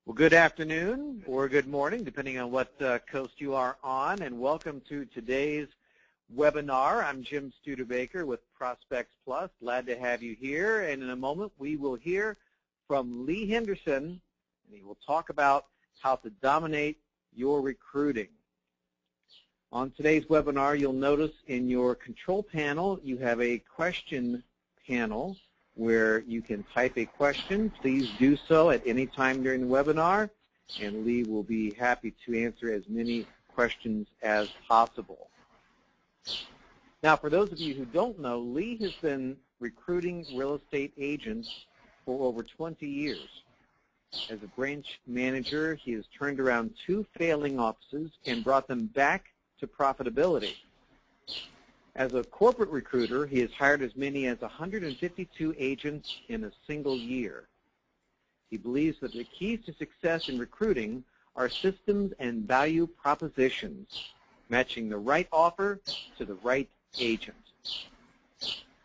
Well, good afternoon or good morning, depending on what coast you are on, and welcome to today's webinar. I'm Jim Studebaker with Prospects Plus. Glad to have you here, and in a moment we will hear from Lee Henderson, and he will talk about how to dominate your recruiting. On today's webinar, you'll notice in your control panel you have a question panel where you can type a question. Please do so at any time during the webinar, and Lee will be happy to answer as many questions as possible. Now, for those of you who don't know, Lee has been recruiting real estate agents for over 20 years. As a branch manager, he has turned around 2 failing offices and brought them back to profitability. As a corporate recruiter, he has hired as many as 152 agents in a single year. He believes that the keys to success in recruiting are systems and value propositions, matching the right offer to the right agent.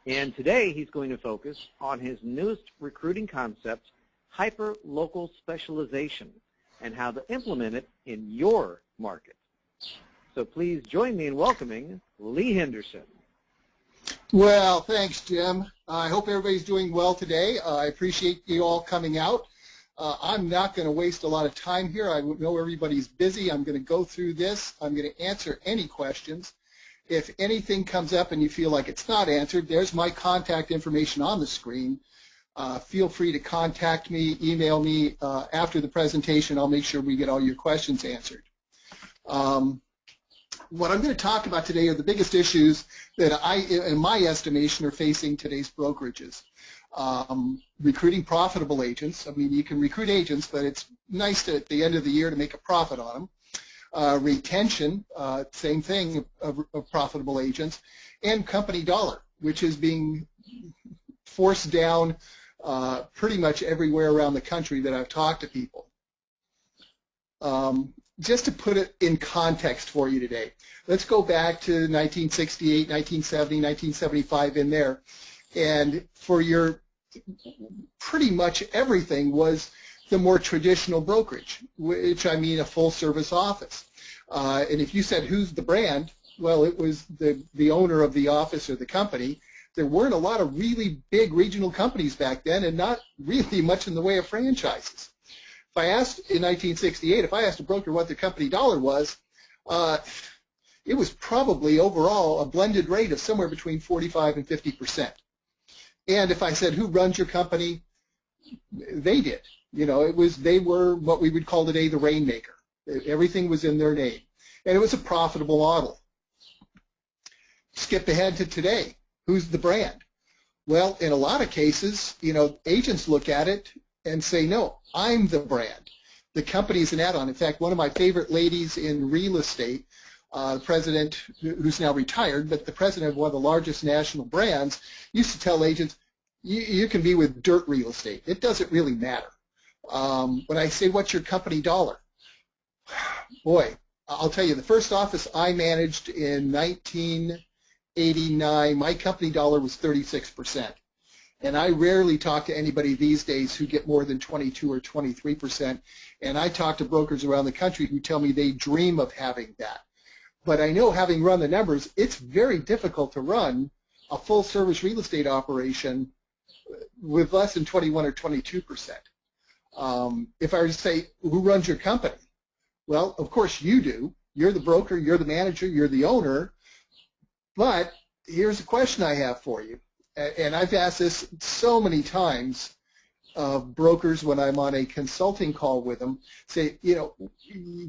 And today he's going to focus on his newest recruiting concept, hyper-local specialization, and how to implement it in your market. So please join me in welcoming Lee Henderson. Well, thanks, Jim. I hope everybody's doing well today. I appreciate you all coming out. I'm not going to waste a lot of time here. I know everybody's busy. I'm going to go through this. I'm going to answer any questions. If anything comes up and you feel like it's not answered, there's my contact information on the screen. Feel free to contact me, email me after the presentation. I'll make sure we get all your questions answered. What I'm going to talk about today are the biggest issues that in my estimation, are facing today's brokerages. Recruiting profitable agents. I mean, you can recruit agents, but it's nice at the end of the year to make a profit on them. Retention, same thing of profitable agents. And company dollar, which is being forced down pretty much everywhere around the country that I've talked to people. Just to put it in context for you today, let's go back to 1968, 1970, 1975 in there. And for your pretty much everything was the more traditional brokerage, which I mean a full-service office. And if you said, who's the brand? Well, it was the owner of the office or the company. There weren't a lot of really big regional companies back then, and not really much in the way of franchises. If I asked in 1968, if I asked a broker what their company dollar was, it was probably overall a blended rate of somewhere between 45 and 50%. And if I said, who runs your company? They did. You know, they were what we would call today the Rainmaker. Everything was in their name. And it was a profitable model. Skip ahead to today. Who's the brand? Well, in a lot of cases, you know, agents look at it and say, no, I'm the brand. The company's an add-on. In fact, one of my favorite ladies in real estate, the president, who's now retired, but the president of one of the largest national brands, used to tell agents, you can be with dirt real estate. It doesn't really matter. When I say, what's your company dollar? Boy, I'll tell you, the first office I managed in 1989, my company dollar was 36%. And I rarely talk to anybody these days who get more than 22 or 23%. And I talk to brokers around the country who tell me they dream of having that. But I know, having run the numbers, it's very difficult to run a full-service real estate operation with less than 21 or 22%. If I were to say, who runs your company? Well, of course you do. You're the broker, you're the manager, you're the owner. But here's a question I have for you. And I've asked this so many times of brokers when I'm on a consulting call with them, say, you know,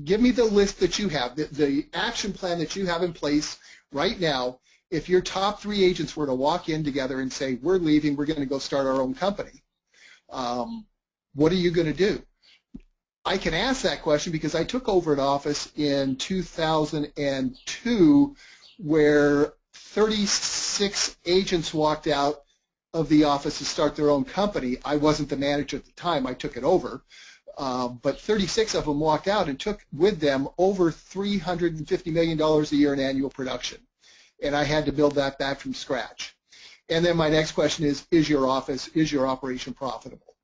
give me the list that you have, the action plan that you have in place right now. If your top 3 agents were to walk in together and say, we're leaving, we're going to go start our own company, what are you going to do? I can ask that question because I took over an office in 2002 where 36 agents walked out of the office to start their own company. I wasn't the manager at the time. I took it over. But 36 of them walked out and took with them over $350 million a year in annual production. And I had to build that back from scratch. And then my next question is your office, is your operation profitable?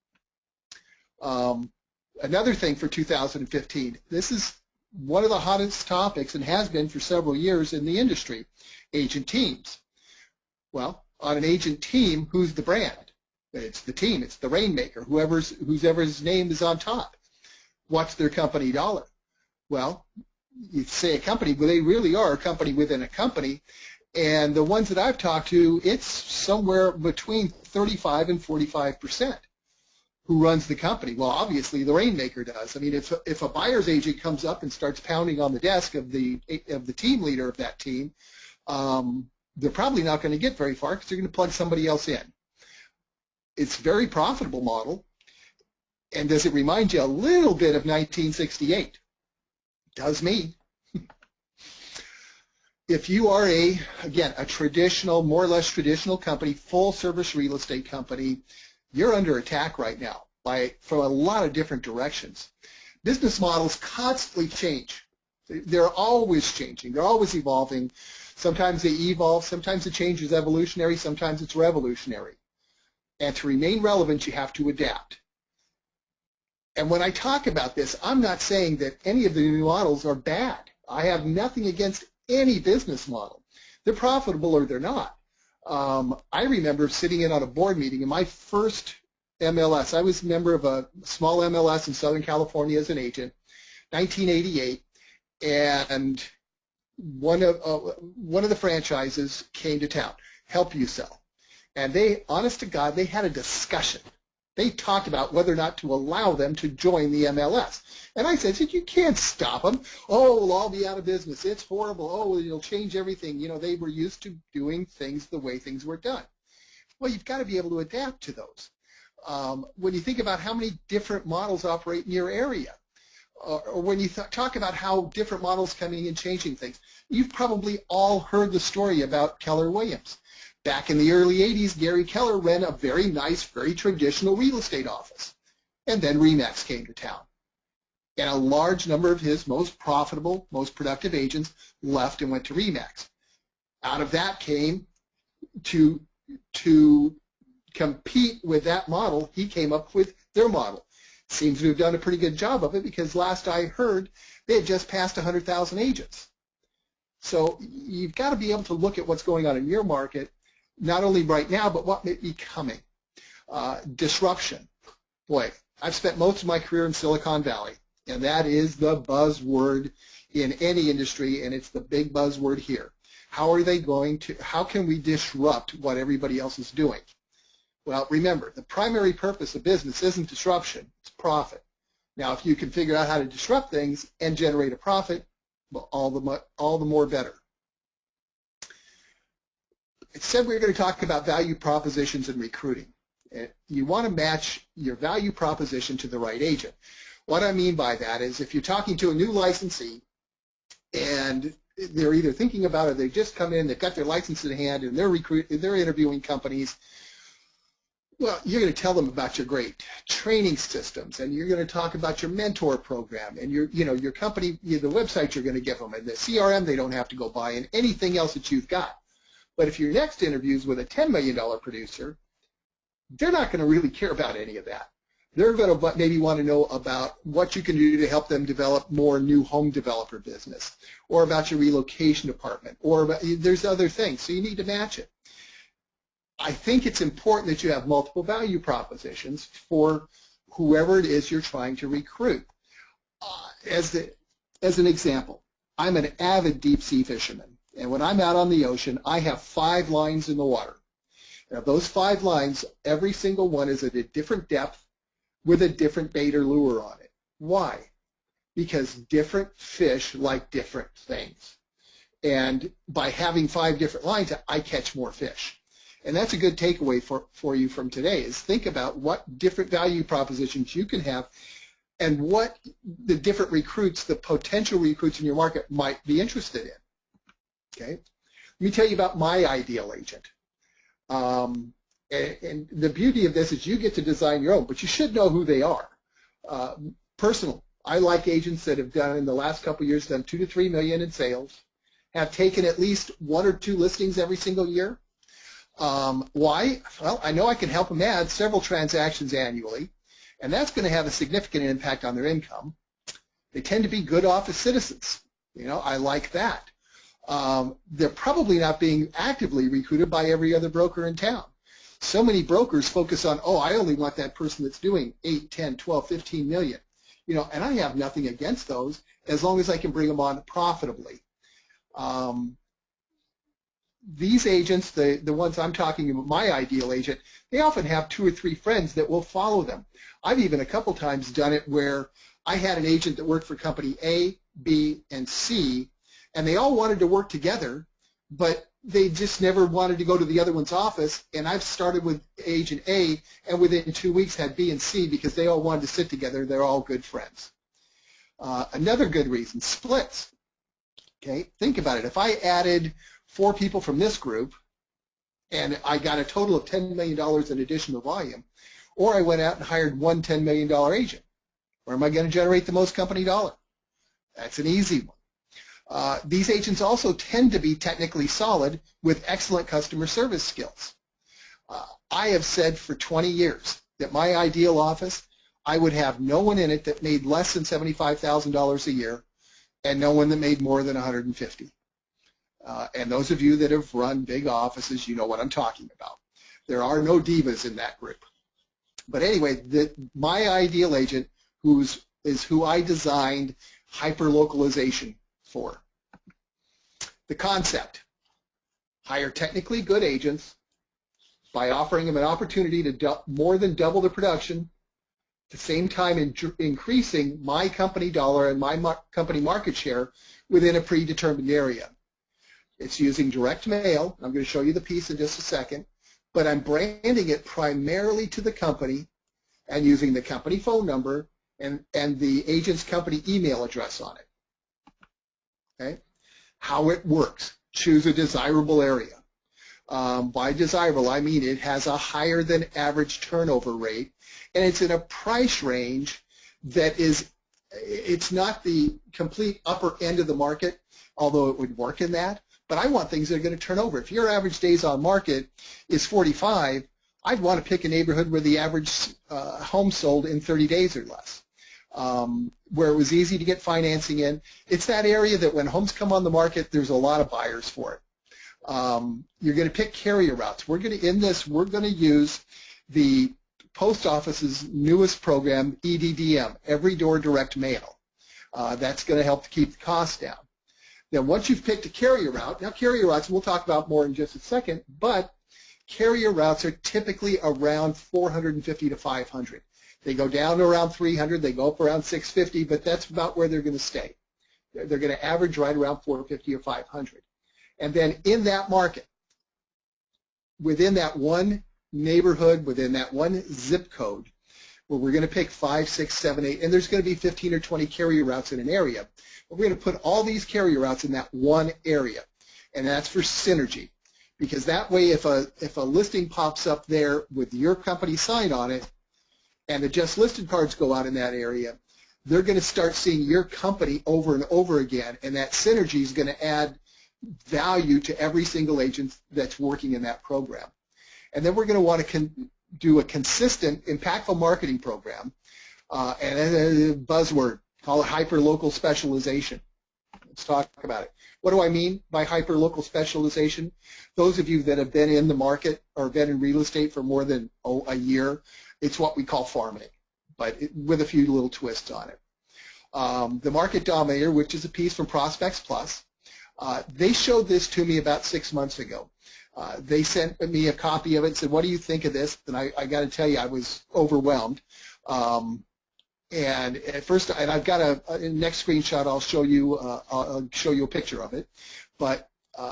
Another thing for 2015, this is one of the hottest topics and has been for several years in the industry, agent teams. Well, on an agent team, who's the brand? It's the team. It's the Rainmaker, whoever's name is on top. What's their company dollar? Well, you say a company, well, they really are a company within a company. And the ones that I've talked to, it's somewhere between 35 and 45% who runs the company. Well, obviously, the Rainmaker does. I mean, if a buyer's agent comes up and starts pounding on the desk of the team leader of that team, they're probably not going to get very far because they're going to plug somebody else in. It's a very profitable model. And does it remind you a little bit of 1968? Does me. If you are again, a traditional, more or less traditional company, full service real estate company, you're under attack right now from a lot of different directions. Business models constantly change. They're always changing. They're always evolving. Sometimes they evolve. Sometimes the change is evolutionary. Sometimes it's revolutionary. And to remain relevant, you have to adapt. And when I talk about this, I'm not saying that any of the new models are bad. I have nothing against any business model. They're profitable or they're not. I remember sitting in on a board meeting in my first MLS. I was a member of a small MLS in Southern California as an agent, 1988, and one of the franchises came to town, Help You Sell. And they, honest to God, they had a discussion. They talked about whether or not to allow them to join the MLS. And I said, you can't stop them. Oh, we'll all be out of business. It's horrible. Oh, it'll change everything. You know, they were used to doing things the way things were done. Well, you've got to be able to adapt to those. When you think about how many different models operate in your area, or when you talk about how different models coming and changing things, you've probably all heard the story about Keller Williams. Back in the early 80s, Gary Keller ran a very nice, very traditional real estate office. And then RE/MAX came to town. And a large number of his most profitable, most productive agents left and went to RE/MAX. Out of that came to compete with that model, he came up with their model. Seems to have done a pretty good job of it because last I heard, they had just passed 100,000 agents. So you've got to be able to look at what's going on in your market, not only right now, but what may be coming. Disruption. Boy, I've spent most of my career in Silicon Valley, and that is the buzzword in any industry, and it's the big buzzword here. How can we disrupt what everybody else is doing? Well, remember, the primary purpose of business isn't disruption, it's profit. Now, if you can figure out how to disrupt things and generate a profit, well, all the more better. It said we were going to talk about value propositions and recruiting. You want to match your value proposition to the right agent. What I mean by that is if you're talking to a new licensee and they're either thinking about it, they've just come in, they've got their license in hand, and they're interviewing companies. Well, you're going to tell them about your great training systems, and you're going to talk about your mentor program, and your company, the website you're going to give them, and the CRM they don't have to go buy, and anything else that you've got. But if your next interview is with a $10 million producer, they're not going to really care about any of that. They're going to maybe want to know about what you can do to help them develop more new home developer business, or about your relocation department, or there's other things. So you need to match it. I think it's important that you have multiple value propositions for whoever it is you're trying to recruit. As an example, I'm an avid deep sea fisherman, and when I'm out on the ocean, I have 5 lines in the water. Now, those 5 lines, every single one is at a different depth with a different bait or lure on it. Why? Because different fish like different things. And by having 5 different lines, I catch more fish. And that's a good takeaway for you from today is think about what different value propositions you can have and what the different recruits, the potential recruits in your market might be interested in. Okay? Let me tell you about my ideal agent. And the beauty of this is you get to design your own, but you should know who they are. Personal. I like agents that have done in the last couple of years, done 2 to 3 million in sales, have taken at least 1 or 2 listings every single year. Why? Well, I know I can help them add several transactions annually, And that's going to have a significant impact on their income. They tend to be good office citizens. You know, I like that. They're probably not being actively recruited by every other broker in town. So many brokers focus on, oh, I only want that person that's doing 8, 10, 12, 15 million. You know, and I have nothing against those as long as I can bring them on profitably. These agents, the ones I'm talking about, my ideal agent, they often have 2 or 3 friends that will follow them. I've even a couple times done it where I had an agent that worked for company A, B, and C, and they all wanted to work together, but they just never wanted to go to the other one's office, and I've started with agent A, and within 2 weeks had B and C because they all wanted to sit together. They're all good friends. Another good reason, splits. Okay, think about it. If I added 4 people from this group and I got a total of $10 million in additional volume, or I went out and hired one $10 million agent, where am I going to generate the most company dollar? That's an easy one. These agents also tend to be technically solid with excellent customer service skills. I have said for 20 years that my ideal office, I would have no one in it that made less than $75,000 a year and no one that made more than $150,000. And those of you that have run big offices, you know what I'm talking about. There are no divas in that group. But anyway, my ideal agent is who I designed hyperlocalization for. The concept: hire technically good agents by offering them an opportunity to more than double the production, at the same time increasing my company dollar and my company market share within a predetermined area. It's using direct mail. I'm going to show you the piece in just a second, but I'm branding it primarily to the company and using the company phone number and the agent's company email address on it. Okay? How it works: choose a desirable area. By desirable, I mean it has a higher than average turnover rate, and it's in a price range that is, it's not the complete upper end of the market, although it would work in that, but I want things that are going to turn over. If your average days on market is 45, I'd want to pick a neighborhood where the average home sold in 30 days or less, where it was easy to get financing in. It's that area that when homes come on the market, there's a lot of buyers for it. You're going to pick carrier routes. We're going to use the post office's newest program, EDDM, Every Door Direct Mail. That's going to help to keep the costs down. Now, once you've picked a carrier route, now carrier routes we'll talk about more in just a second, but carrier routes are typically around 450 to 500. They go down to around 300, they go up around 650, but that's about where they're going to stay. They're going to average right around 450 or 500. And then in that market, within that one neighborhood, within that one zip code, where we're going to pick 5, 6, 7, 8, and there's going to be 15 or 20 carrier routes in an area. But we're going to put all these carrier routes in that one area, and that's for synergy. Because that way, if a listing pops up there with your company sign on it, and the just listed cards go out in that area, they're going to start seeing your company over and over again, and that synergy is going to add value to every single agent that's working in that program. And then we're going to want to do a consistent, impactful marketing program, and a buzzword, call it hyper-local specialization. Let's talk about it. What do I mean by hyper-local specialization? Those of you that have been in the market or been in real estate for more than a year, it's what we call farming, but with a few little twists on it. The Market Dominator, which is a piece from Prospects Plus, they showed this to me about 6 months ago. They sent me a copy of it and said, what do you think of this? And I got to tell you, I was overwhelmed. And at first, and I've got a next screenshot. I'll show you a picture of it. But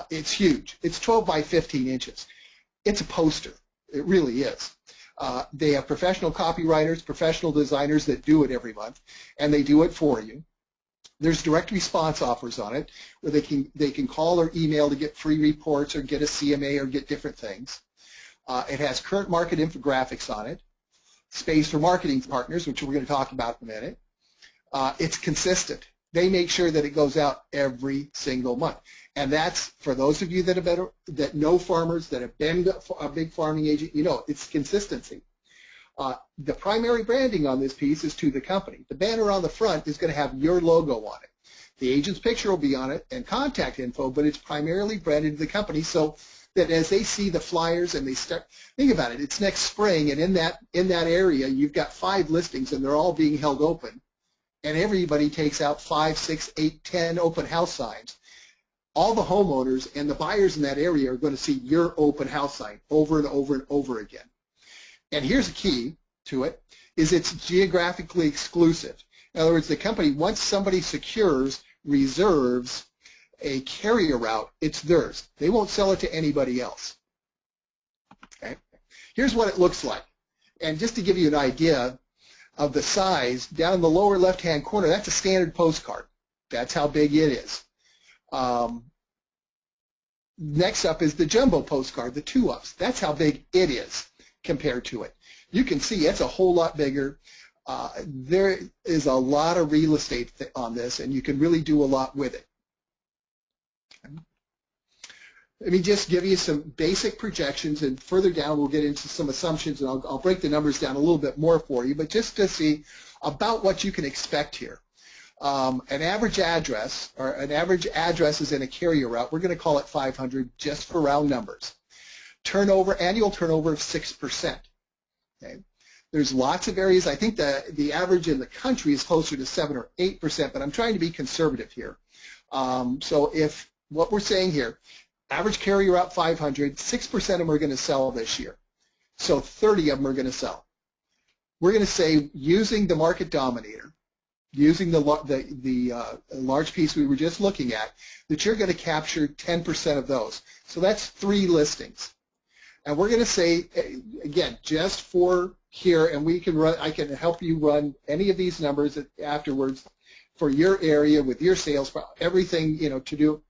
it's huge. It's 12 by 15 inches. It's a poster. It really is. They have professional copywriters, professional designers that do it every month, and they do it for you. There's direct response offers on it where they can call or email to get free reports or get a CMA or get different things. It has current market infographics on it, space for marketing partners, which we're going to talk about in a minute. It's consistent. They make sure that it goes out every single month. And that's, for those of you that know farmers, that have been a big farming agent, you know, it's consistency. The primary branding on this piece is to the company. The banner on the front is going to have your logo on it. The agent's picture will be on it and contact info, but it's primarily branded to the company so that as they see the flyers and they start, think about it, it's next spring, and in that area you've got 5 listings and they're all being held open, and everybody takes out 5, 6, 8, 10 open house signs. All the homeowners and the buyers in that area are going to see your open house sign over and over and over again. And here's the key to it, is it's geographically exclusive. In other words, the company, once somebody secures, reserves a carrier route, it's theirs. They won't sell it to anybody else. Okay? Here's what it looks like. And just to give you an idea of the size, down in the lower left-hand corner, that's a standard postcard. That's how big it is. Next up is the jumbo postcard, the 2-ups. That's how big it is compared to it. You can see it's a whole lot bigger. There is a lot of real estate on this, and you can really do a lot with it. Let me just give you some basic projections, and further down we'll get into some assumptions, and I'll break the numbers down a little bit more for you, but just to see about what you can expect here. An average address, or an average address is in a carrier route. We're going to call it 500 just for round numbers. Turnover, annual turnover of 6%. Okay. There's lots of areas. I think the average in the country is closer to 7 or 8%, but I'm trying to be conservative here. So if what we're saying here, average carrier route 500, 6% of them are going to sell this year. So 30 of them are going to sell. We're going to say, using the market dominator, using the large piece we were just looking at, that you're going to capture 10% of those. So that's 3 listings. And we're going to say, again, just for here, and we can run, I can help you run any of these numbers afterwards for your area with your sales, everything, you know, to do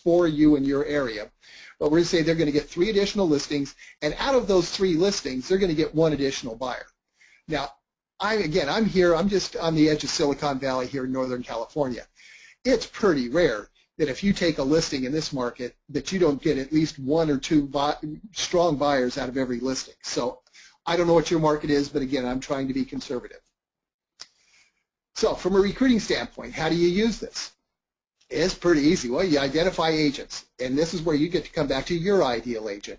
for you in your area. But we're going to say they're going to get 3 additional listings, and out of those 3 listings, they're going to get 1 additional buyer. Now, I'm here, I'm just on the edge of Silicon Valley here in Northern California. It's pretty rare that if you take a listing in this market that you don't get at least 1 or 2 strong buyers out of every listing. So I don't know what your market is, but again, I'm trying to be conservative. So from a recruiting standpoint, how do you use this? It's pretty easy. Well, you identify agents, and this is where you get to come back to your ideal agent.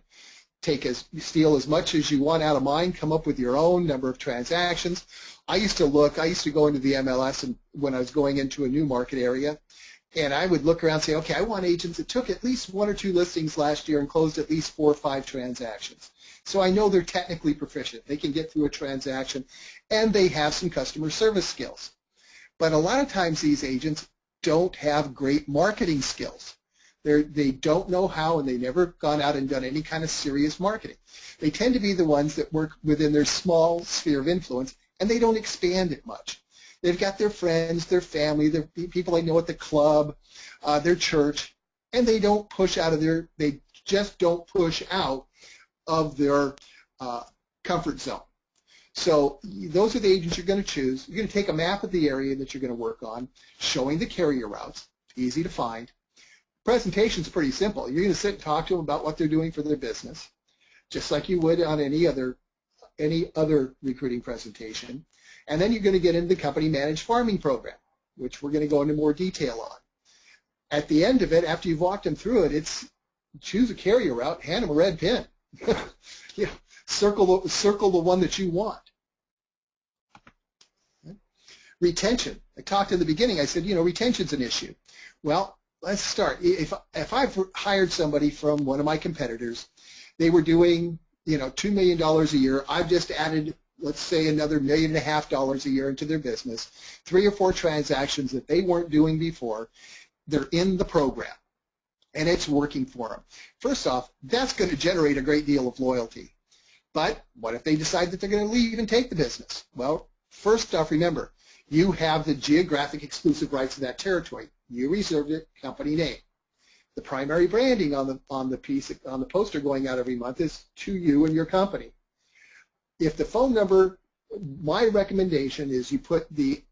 Steal as much as you want out of mine, come up with your own number of transactions. I used to go into the MLS and when I was going into a new market area, and I would look around and say, okay, I want agents that took at least 1 or 2 listings last year and closed at least 4 or 5 transactions. So I know they're technically proficient. They can get through a transaction, and they have some customer service skills. But a lot of times these agents don't have great marketing skills. They don't know how, and they've never gone out and done any kind of serious marketing. They tend to be the ones that work within their small sphere of influence, and they don't expand it much. They've got their friends, their family, their people they know at the club, their church, and they don't push out of they just don't push out of their comfort zone. So those are the agents you're going to choose. You're going to take a map of the area that you're going to work on, showing the carrier routes, easy to find. Presentation's pretty simple. You're going to sit and talk to them about what they're doing for their business, just like you would on any other recruiting presentation. And then you're going to get into the company managed farming program, which we're going to go into more detail on. At the end of it, after you've walked them through it, it's choose a carrier route, hand them a red pin. Yeah, circle the one that you want. Okay. Retention. I talked in the beginning. I said, retention's an issue. Well, let's start. If I've hired somebody from one of my competitors, they were doing, $2 million a year. I've just added, let's say, another $1.5 million a year into their business, 3 or 4 transactions that they weren't doing before. They're in the program, and it's working for them. First off, that's going to generate a great deal of loyalty. But what if they decide that they're going to leave and take the business? Well, first off, remember, you have the geographic exclusive rights to that territory. You reserved it, company name. The primary branding on the poster going out every month is to you and your company. If the phone number, my recommendation is you put the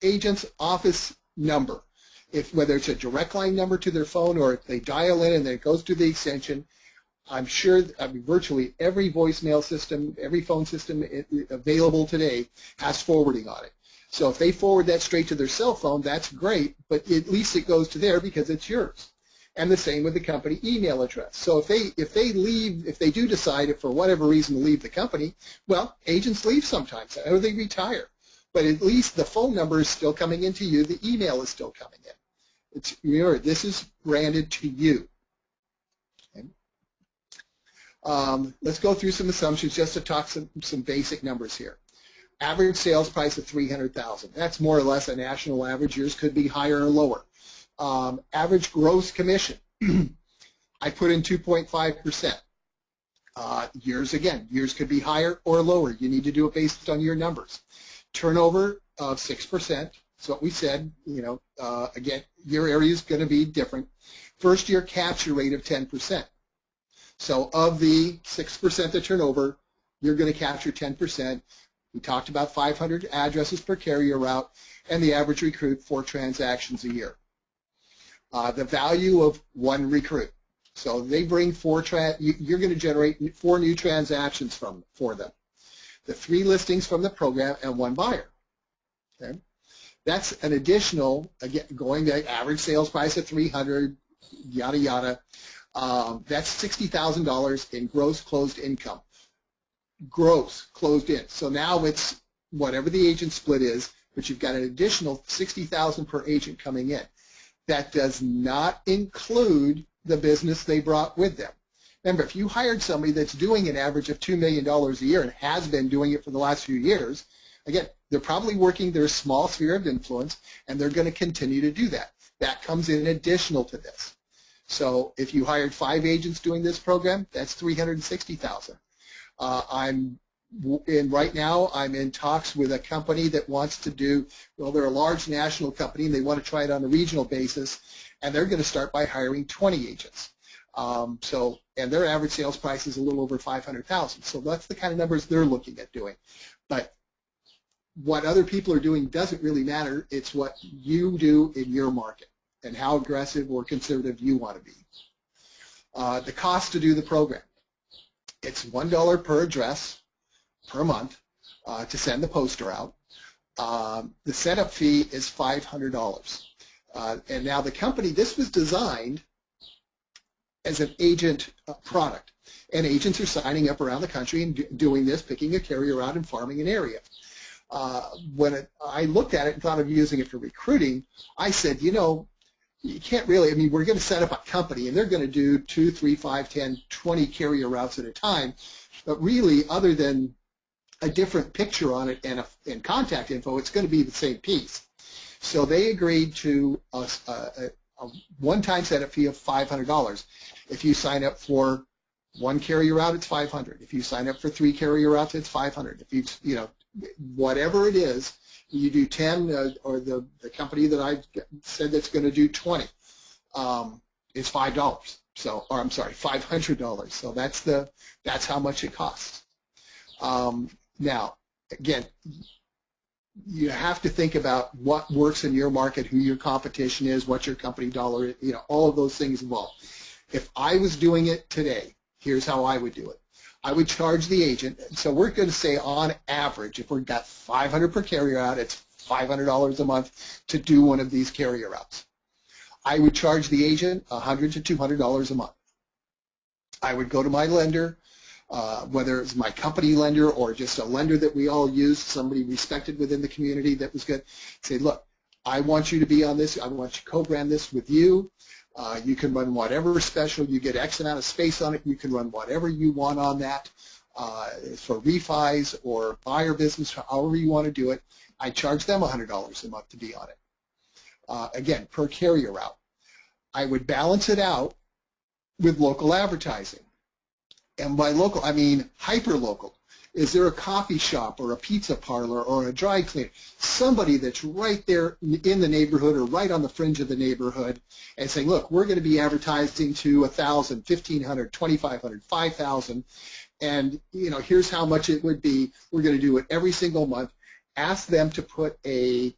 agent's office number. Whether it's a direct line number to their phone or if they dial in and then it goes to the extension, I'm sure, I mean, virtually every voicemail system, every phone system available today has forwarding on it. So if they forward that straight to their cell phone, that's great, but at least it goes to there because it's yours. And the same with the company email address. So if they do decide for whatever reason to leave the company, well, agents leave sometimes, or they retire. But at least the phone number is still coming into you, the email is still coming in. Remember, this is branded to you. Okay. Let's go through some assumptions just to talk some basic numbers here. Average sales price of $300,000. That's more or less a national average. Yours could be higher or lower. Average gross commission. I put in 2.5%. Yours could be higher or lower. You need to do it based on your numbers. Turnover of 6%. That's what we said. Again, your area is going to be different. First year capture rate of 10%. So of the 6% of turnover, you're going to capture 10%. We talked about 500 addresses per carrier route, and the average recruit 4 transactions a year. The value of 1 recruit. So they bring 4, you're going to generate 4 new transactions for them. The 3 listings from the program and 1 buyer. Okay? That's an additional, again, going to average sales price of $300, yada, yada. That's $60,000 in gross closed income. Gross closed in. So now it's whatever the agent split is, but you've got an additional $60,000 per agent coming in. That does not include the business they brought with them. Remember, if you hired somebody that's doing an average of $2 million a year and has been doing it for the last few years, again, they're probably working their small sphere of influence, and they're going to continue to do that. That comes in additional to this. So if you hired 5 agents doing this program, that's $360,000. Right now, I'm in talks with a company that wants to do, well, they're a large national company, and they want to try it on a regional basis, and they're going to start by hiring 20 agents. And their average sales price is a little over $500,000. So that's the kind of numbers they're looking at doing. But what other people are doing doesn't really matter. It's what you do in your market and how aggressive or conservative you want to be. The cost to do the program. It's $1 per address per month to send the poster out. The setup fee is $500. And now the company, this was designed as an agent product. And agents are signing up around the country and doing this, picking a carrier out and farming an area. I looked at it and thought of using it for recruiting, I said, you can't really, we're going to set up a company, and they're going to do 2, 3, 5, 10, 20 carrier routes at a time. But really, other than a different picture on it and contact info, it's going to be the same piece. So they agreed to a one-time setup fee of $500. If you sign up for 1 carrier route, it's $500. If you sign up for 3 carrier routes, it's $500. If you, whatever it is, you do 10, or the company that I said that's going to do 20, is $5. So, or I'm sorry, $500. So that's how much it costs. Now, again, you have to think about what works in your market, who your competition is, what your company dollar is, all of those things involved. If I was doing it today, here's how I would do it. I would charge the agent. So we're going to say on average, if we've got $500 per carrier out, it's $500 a month to do one of these carrier routes. I would charge the agent $100 to $200 a month. I would go to my lender, whether it's my company lender or just a lender that we all use, somebody respected within the community that was good, say, look, I want you to be on this. I want you to co-brand this with you. You can run whatever special. You get X amount of space on it. You can run whatever you want on that for refis or buyer business, however you want to do it. I charge them $100 a month to be on it. Again, per carrier route. I would balance it out with local advertising. And by local, I mean hyper-local. Is there a coffee shop or a pizza parlor or a dry cleaner, somebody that's right there in the neighborhood or right on the fringe of the neighborhood, and saying, look, we're going to be advertising to 1,000, 1,500, 2,500, 5,000, and here's how much it would be. We're going to do it every single month. Ask them to put a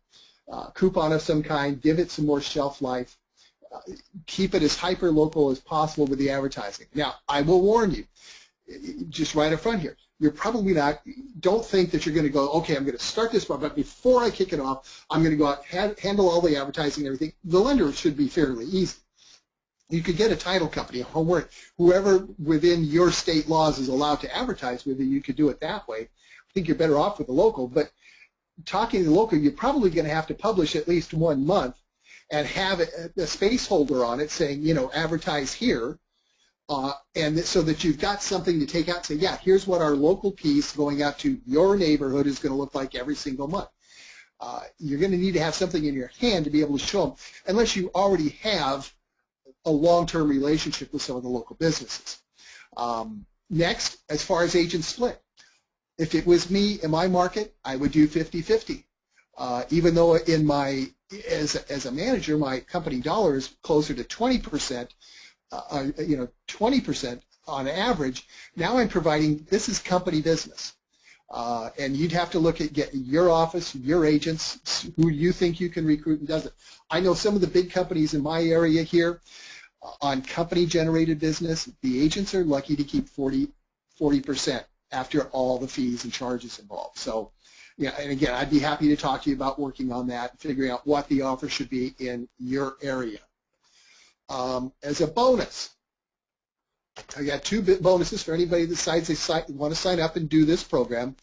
coupon of some kind, give it some more shelf life. keep it as hyper-local as possible with the advertising. Now, I will warn you, just right up front here, you're probably not, don't think that you're going to go, okay, I'm going to start this, but before I kick it off, I'm going to go out and handle all the advertising and everything. The lender should be fairly easy. You could get a title company, a homework, whoever within your state laws is allowed to advertise with you, you could do it that way. I think you're better off with the local, but talking to the local, you're probably going to have to publish at least 1 month and have a space holder on it saying, you know, advertise here, and so that you've got something to take out and say, yeah, here's what our local piece going out to your neighborhood is going to look like every single month. You're going to need to have something in your hand to be able to show them, unless you already have a long-term relationship with some of the local businesses. Next, as far as agent split, if it was me in my market, I would do 50-50. Even though in my as a manager, my company dollar is closer to 20%, 20% on average. Now I'm providing, this is company business. And you'd have to look at your office, your agents, who you think you can recruit and does it. I know some of the big companies in my area here, on company-generated business, the agents are lucky to keep 40% after all the fees and charges involved. So, yeah, and again, I'd be happy to talk to you about working on that and figuring out what the offer should be in your area. As a bonus, I got 2 bonuses for anybody that decides they want to sign up and do this program.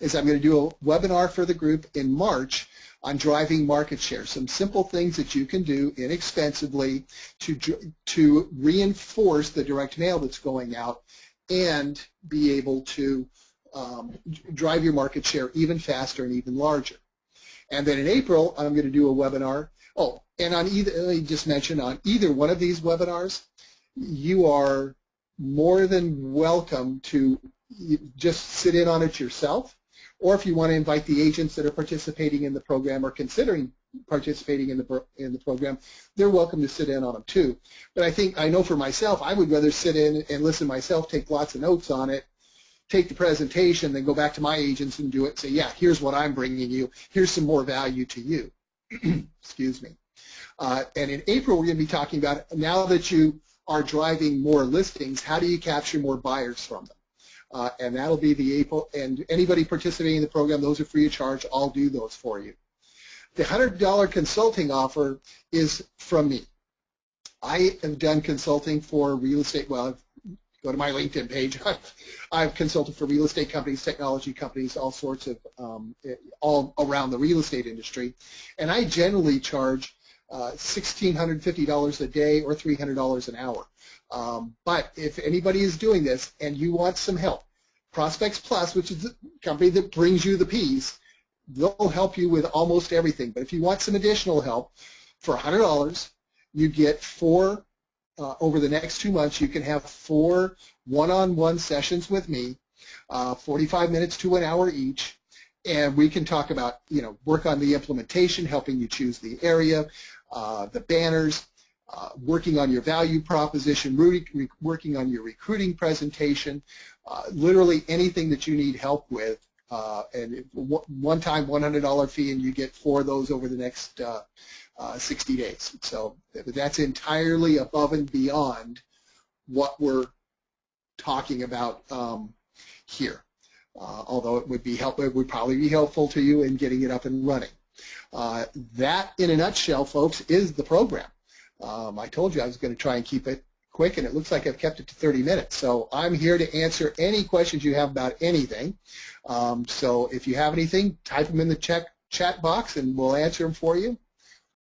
Is I'm going to do a webinar for the group in March on driving market share. Some simple things that you can do inexpensively to reinforce the direct mail that's going out and be able to drive your market share even faster and even larger. And then in April, I'm going to do a webinar. Oh, and on either, let me just mention, on either one of these webinars, you are more than welcome to just sit in on it yourself, or if you want to invite the agents that are participating in the program or considering participating in the program, they're welcome to sit in on them too. But I know for myself, I would rather sit in and listen myself, take lots of notes on it, take the presentation, then go back to my agents and do it and say, yeah, here's what I'm bringing you. Here's some more value to you. Excuse me. And in April, we're going to be talking about, now that you are driving more listings, how do you capture more buyers from them? And that'll be the April, and anybody participating in the program, those are free of charge. I'll do those for you. The $100 consulting offer is from me. I have done consulting for real estate. Well, go to my LinkedIn page. I've consulted for real estate companies, technology companies, all sorts of, all around the real estate industry. And I generally charge $1,650 a day or $300 an hour. But if anybody is doing this and you want some help, Prospects Plus, which is the company that brings you the piece, they'll help you with almost everything. But if you want some additional help, for $100, you get 4, over the next 2 months, you can have 4 one-on-one sessions with me, 45 minutes to an hour each, and we can talk about, work on the implementation, helping you choose the area, the banners, working on your value proposition, working on your recruiting presentation, literally anything that you need help with. And one-time $100 fee, and you get 4 of those over the next 60 days. So that's entirely above and beyond what we're talking about here. Although it would probably be helpful to you in getting it up and running. That, in a nutshell, folks, is the program. I told you I was going to try and keep it quick, and it looks like I've kept it to 30 minutes. So I'm here to answer any questions you have about anything. So if you have anything, type them in the chat box, and we'll answer them for you.